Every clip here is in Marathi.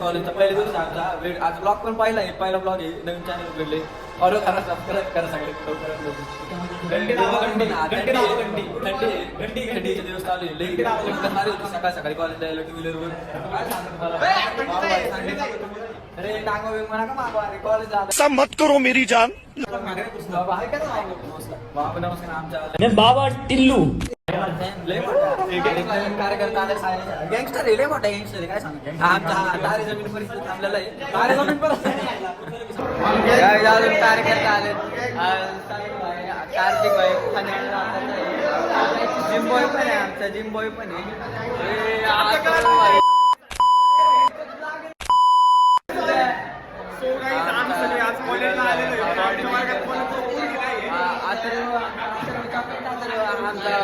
कॉलेजचा पहिला दिवस आमचा वेळ आज ब्लॉग पण पाहिला आहे पहिला ब्लॉग आहे नवीन चॅनल भेटले फॉलो करा सबस्क्राईब करा सगळे थंडीचे दिवस चालू आहे करणारी होती सकाळ सकाळी कॉलेजला यायला टू व्हीलरवर अरे टांगो वेग म्हणा का मागवा अरे कॉलेज ऐसा मत करो मेरी जान नमस्कार आमच्या बाबा टिल्लू कार्यकर्ता गँगस्टर आहे लय मोठा गँगस्टर आहे काय सांगतो आमचा तारे जमीन परिस्थिती थांबलेला आहे तारे जमीन कार्यकर्ता आले कार्तिक भाई जिम बॉय पण आहे आमचा जिम बॉय पण आहे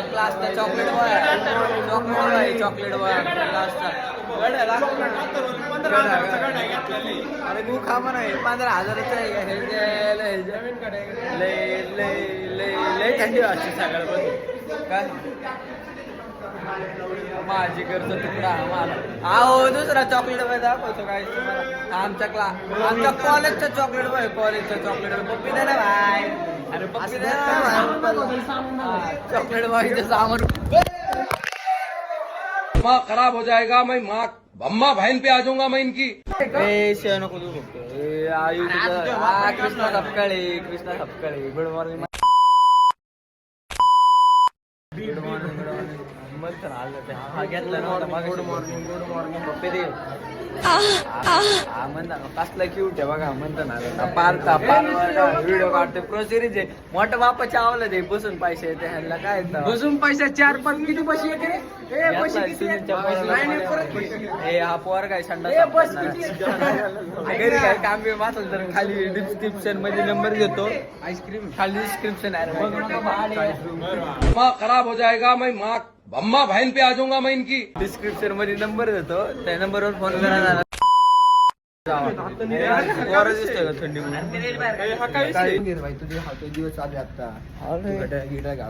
क्लासचा चॉकलेट बॉय चॉकलेट बॉय क्लासचा अरे तू खा म्हणा 15,000 लय थंडी वाजते सगळं काय माझी करतो तुकडा मला हो दुसरा चॉकलेट बॉय दाखवतो काय तुम्हाला आमच्या कॉलेजचा चॉकलेट बॉय कॉलेजचा चॉकलेट बॉय पप्पी दे ना भाई अरे पप्पी दे चॉकलेट बॉयचं सामान माँ खराब हो जाएगा मैं माँ अम्मा बहन पे आ जाऊंगा मैं इनकी नको तू Krishna Thapkale good morning good morning हा घेतला नव्हता गुड मॉर्निंग पप्पे दे म्हणता कसला क्यूट आहे बघा म्हणता ना पारता व्हिडिओ काढते प्रोसिरीज आहे मोठं बापाच्या आवलं ते बसून पैसे येते ह्याला काय बसून पैसा 4-5 किती पैसे येते हे हा पोर काय संडा घरी काय काम बी वाचल तर खाली डिस्क्रिप्शन मध्ये नंबर घेतो आईस्क्रीम खाली डिस्क्रिप्शन आहे माँ खराब हो जाएगा मैं माँ अम्मा बहन पे आ जाऊंगा मैं इनकी डिस्क्रिप्शन मध्ये नंबर देतो त्या नंबरवर फोन करा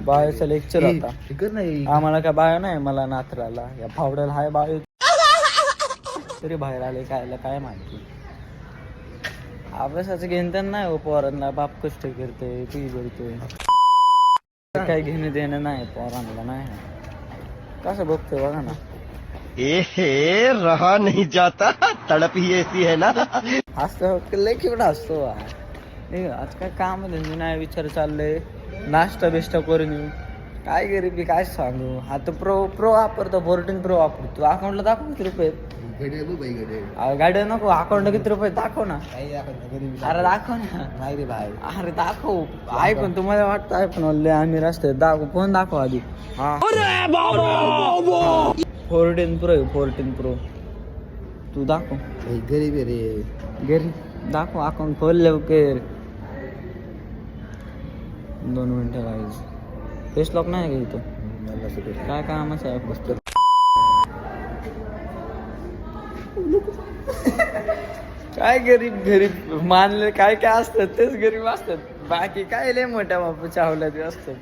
बायोचा लेक्चर होता आम्हाला काय बायो नाही मला नाथराला या फावड्याला हाय बायो तरी बाहेर आले काय माहिती अभ्यासाचं घेणं नाही हो पोरांना बाप कष्ट करते ती करतोय काही घेणं देणं नाही पोरांना नाही कसं बघतोय बघा ना रहा नहीं जाता तड़प ही ऐसी है ना हसतो लय केवढा हसतो आज काय काम धंदे नाही विचार चाललंय नाश्ता बिष्टा करून येऊ काय गरीबी काय सांगू आता प्रो वापरतो 14 प्रो वापरतो अकाउंटला दाखव किती रुपये गाडी नको अकाउंटला किती रुपये दाखव ना अरे दाखव ना नाही रे भाई अरे दाखव ऐकून तुम्हाला वाटतं ऐकून आम्ही रस्ते दाखव फोन दाखव आधी 14 प्रो तू दाखव गरीब रे गरीब दाखव अकाउंट खोल लवकर 2 मिनिटं गाईज फेस लॉक नाही का इथं काय कामाचं आहे पुस्तक काय गरीब मानले काय असतात तेच गरीब असतात बाकी काय लय मोठ्या बापू चावल्यात असतात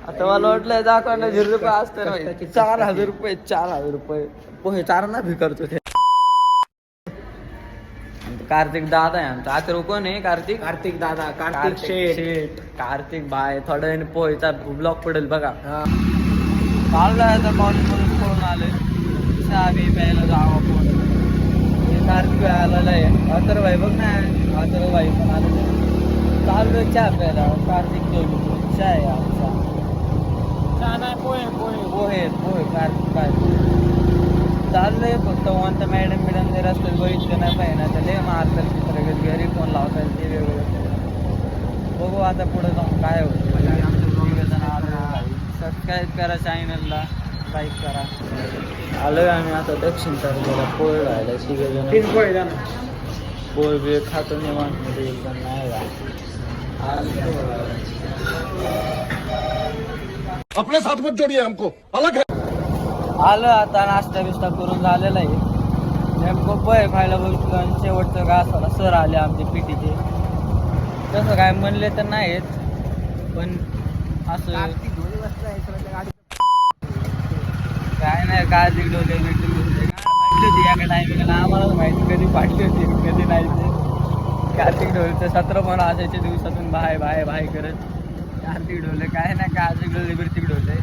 आता मला वाटलं दाखवणं 0 रुपये असतात 4,000 रुपये पोहे 4 ना भिकारतो ते कार्तिक दादा आहे आमचा आता कोण आहे कार्तिक दादा कार्तिक शेठ कार्तिक बाय थोड्या वेळाने पोहेचा ब्लॉग पडेल बघा चाललाय आता कॉलेजमधून फोन आले चहा बी प्यायला जावं आपण कार्तिक भाई आलेला आहे अथर्वभाई बघ ना अथर्वभाई पण आलेला चाललो चहा प्यायला कार्तिक चहा आहे आमचा चहा नाही पोहे कार्तिक काय चाललंय फक्त म्हणतं मॅडम जर असतं बघितलं नाही पाहिजे ना तर लय मारतात चित्रगत घरी फोन लावतात ते वेगळं बघू आता पुढे जाऊन काय होतं सबस्क्राईब करा चॅनलला लाईक करा आलोय आम्ही आता दक्षिण तालुक्याला पोहे राहिला पोहे बी खातो निवांत मध्ये एकदम नाही अपने साथ मत जोड़िए हमको अलग है आलं आता नाश्ता बिस्टा करून झालेला आहे नेमकं पोहे खायला बोलतो आणि शेवटचं घासाला सर आले आमचे पिटीचे तसं काय म्हणले तर नाहीत पण असं काय नाही काय तिकडे एका टायमिंगला आम्हाला माहिती कधी पाडली होती कधी नाही ते. कार्तिक ढोलचं 17 पण असायचे दिवसातून बाय करत. कार्तिक ढोले काय ना काय आज ढोले बिर्तिक ढोले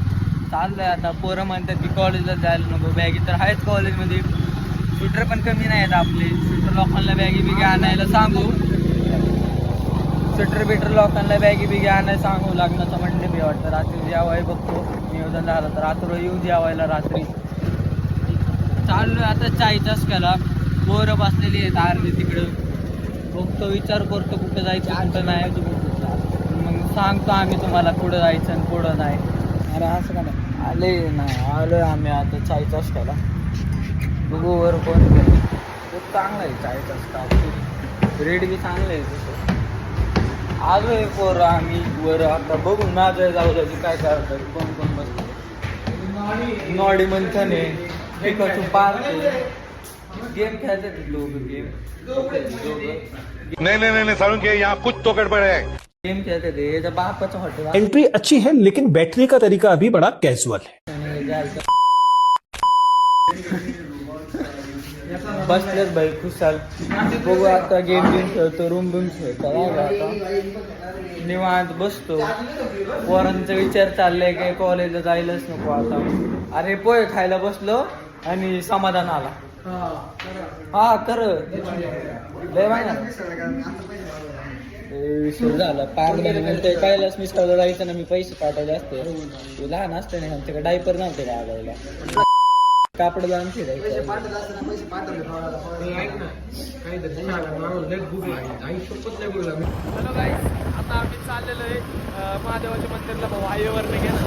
चाललंय. आता पोरं म्हणतात की कॉलेजला जायला नको, बॅगी तर आहेच कॉलेजमध्ये. शूटर पण कमी नाही आहेत आपले. शूटर लोकांना बॅगी बिगी आणायला सांगू, शूटर बिटर लोकांना बॅगी बिगी आणायला सांगू. लग्नाचं म्हणणे बी वाटतं रात्री जेवाय बघतो नियोजन झालं तर रात्र येऊ जेवायला रात्री. चाललोय आता चायचाच केला. पोरं बसलेली आहेत अर्धी तिकडं. बघतो विचार करतो कुठं जायचं कुठं नाही. मग सांगतो आम्ही तुम्हाला कुठं जायचं आणि कुठं नाही. अरे असं का नाही आले नाही आलोय आम्ही आता चायचाच केला. बघू वर कोण खूप चांगलं आहे चायचाच का रेट बी चांगलं आहे तसं. आलोय पोरं आम्ही वर. आता बघू ना जाऊ काय करतात कोण बसतो. नॉडी मंथन आहे पिकाचं पार्क आहे. गेम खेळतात लोक गेम. नहीं सारुण के यहाँ कुछ तो गड़बड़ है. गेम खेळते ते याच्या बापाचं हॉटेल एंट्री अच्छी है लेकिन बैठने का तरीका अभी बड़ा कैजुअल है. बसलेच भाई खुशाल. बघू आता गेम खेळतो रूम खेळतो आता निवांत बसतो. पोरांचा विचार चाललाय काय कॉलेजला जायलाच नको आता. अरे पोहे खायला बसलो आणि समाधान आला. हा कर लय विषय झाला. 5 महिने पहिलाच मिस कॉल जायचं ना. मी पैसे पाठवले असते. तू लहान असते ना आमच्याकडे डायपर नव्हते लागायला. कापड जाऊन फिरायचं. हॅलो गाईस, आता आम्ही चाललेलो आहे महादेवाच्या मंदिरला. हायवेवरनं गेलं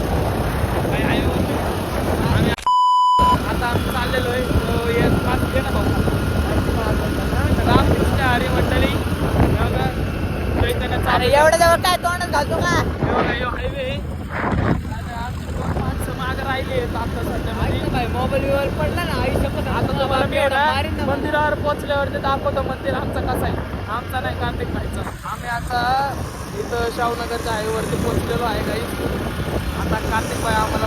आम्ही. आता आम्ही चाललेलो आहे घे ना भाऊ रामकृष्ण हरी मंडळी एवढं जवळ काय तोंड घालतो का हायवे. माणसं मागं राहिली आहेत आता सध्या. मोबाईल पडला ना आई शकत. आता तुम्हाला मी ना मंदिरावर पोहोचल्यावरती दाखवतो मंदिर आमचं कसं आहे. आमचा नाही कार्तिक भाईचा. आम्ही आता इथं शाहूनगरच्या हायवेवरती पोहोचलेलो आहे काही. आता कार्तिक भाई आम्हाला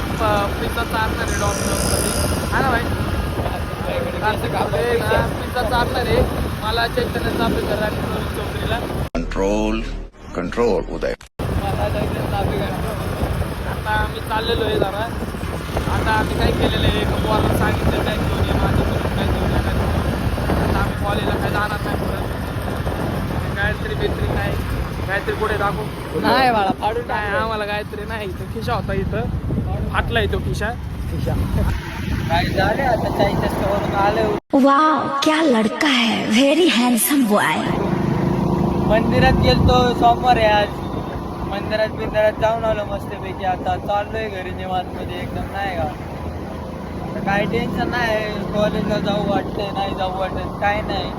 पिझ्झा चालणार आहे डॉमिनोजमध्ये. हा ना भाई कार्तिक पिझ्झा चालणार आहे. मला चैतन्याचा आपल्या घरात चौकरीला कंट्रोल उदय. मला चाबी आता आम्ही चाललेलो आहे जरा. आता आम्ही काय केलेलं आहे पोराला सांगितलं काय घेऊन ये माझ्याकडून काय घेऊन येणार. आता आम्ही कॉलेजला काय जाणार नाही परत. गायत्री बेत्री नाही काहीतरी पुढे दाखवू नाही बाळा फाडून काय आम्हाला काहीतरी नाही. तो खिशा होता इथं फाटलाय तो खिशा. काय झाले आता चायचाच आले. वाह क्या लड़का है, वेरी हैंडसम बॉय. मंदिरात गेलतो सोमवार आहे आज. मंदिरात जाऊन आलो मस्तपैकी. आता चाललोय घरी निवांतमध्ये एकदम नाही का. काही टेन्शन नाही. कॉलेजला जाऊ वाटतंय नाही जाऊ वाटत काय नाही.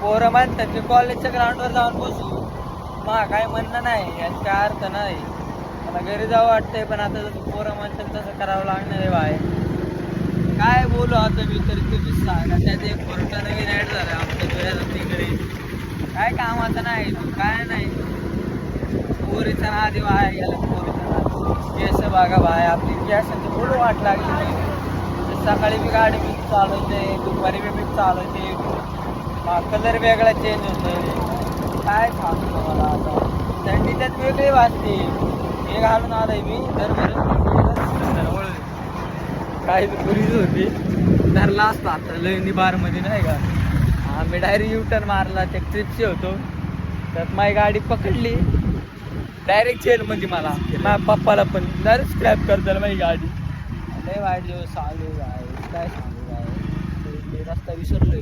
पोरं म्हणतात की कॉलेजच्या ग्राउंडवर जाऊन बसू. मा काय म्हणणं नाही यात काय अर्थ नाही. मला घरी जाऊ वाटतंय पण आता जसं पोरं म्हणतात तसं करावं लागणार आहे बाहेर. काय बोलू आता मी तरी तुम्हीच सांगा. त्यात एक पोरटा नवीन ॲड झाला आमच्या तुझ्या तिकडे. काय कामाचं नाही तू काय नाही. पोरीचा नादी वाया गेला. पोरीचा केस बघा बाय आपली केसांची पुढं वाट लागली. सकाळी मी गाडी मी चालवते दुपारी मी चालवते. कलर वेगळा चेंज होतो. काय सांगतो मला आता. थंडी त्यात वेगळी वाजते. हे घालून आलोय मी दर काही पुरीच होती धरला असता आता लयनी बारमध्ये नाही का. आम्ही डायरेक्ट युटर्न मारला. त्या ट्रिपची होतो त्यात माझी गाडी पकडली डायरेक्ट जेलमध्ये. मला माझ्या पप्पाला पण डायरेक्ट स्क्रॅप करताना माझी गाडी. लय वाईट दिवस चालू आहे काय सांगू काय. रस्ता विसरलोय.